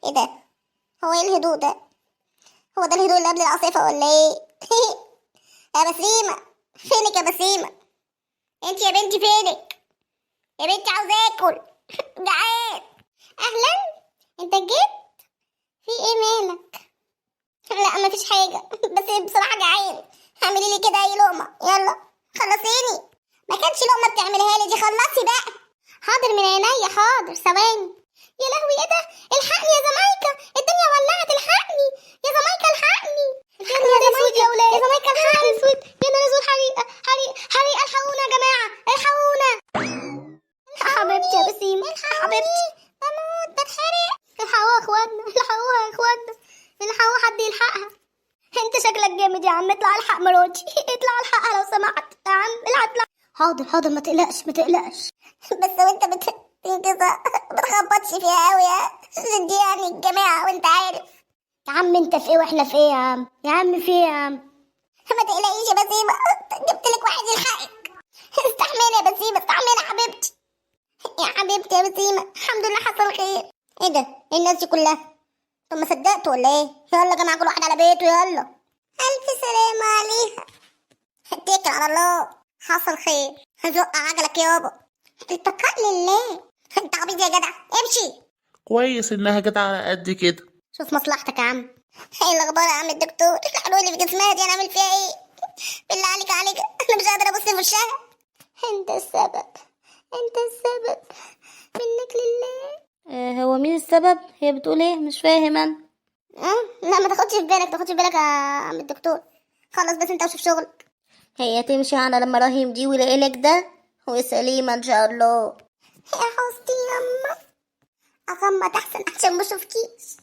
ايه ده؟ هو ايه الهدوء ده؟ هو ده الهدوء اللي قبل العاصفة ولا ايه؟ يا بسيمة، فينك يا بسيمة؟ انت يا بنتي فينك؟ يا بنتي عاوزة اكل. جعان. اهلا، انت جيت؟ في ايه مالك؟ لا مفيش حاجة، بس بصراحة جعان. اعملي لي كده اي لقمة، يلا خلصيني. ما كانتش لقمة بتعملها لي دي، خلصي بقى. حاضر من عينيا، حاضر ثواني. يا لهوي ايه ده؟ الحقني يا زمايكا، الدنيا ولعت، الحقني يا زمايكا، الحقني. يا نهار اسود يا ولاد، يا زمايكا الحقني. اسود يا نهار اسود، حريقة حريقة، الحقونا يا جماعة، الحقونا. حبيبتي يا بسيمة، حبيبتي بموت بتحرق. الحقوها يا اخوانا، الحقوها يا اخوانا، الحقوها، حد يلحقها. انت شكلك جامد يا عم، اطلع الحق مراتي، اطلع الحقها لو سمحت يا عم، اطلع. حاضر حاضر، ما تقلقش ما تقلقش. بس وانت بتنقذها بتخبطش فيها قوي يا دي، يعني الجماعة وانت عارف. يا عم انت في ايه واحنا في ايه يا عم؟ يا عم في ايه يا عم؟ ما تقلقيش يا بسيمة، جبت لك واحد يلحقك. استحملي يا بسيمة، استحملي يا حبيبتي. يا حبيبتي يا بسيمة، الحمد لله حصل خير. ايه ده؟ ايه الناس دي كلها؟ طب ما صدقت ولا ايه؟ يلا يا جماعة كل واحد على بيته، يلا. ألف سلامة عليها. اتكل على الله، حصل خير. هزق عجلك يابا، اتكل لله. انت عبيط يا جدع، امشي. كويس انها جت على قد كده. شوف مصلحتك يا عم. ايه الاخبار يا عم الدكتور؟ الحلوة اللي في جسمها دي انا اعمل فيها ايه؟ بالله عليك انا مش قادرة ابص في وشها. انت السبب، انت السبب، منك لله. هو مين السبب؟ هي بتقول ايه؟ مش فاهم انا. لا ما تاخدش في بالك، تاخدش في بالك يا عم الدكتور. خلص بس انت وشوف شغلك. هي تمشي على لما رهيم دي ويلاقيلك ده وسليمة ان شاء الله. يا حستي يما، اغمض احسن عشان ما اشوفكيش.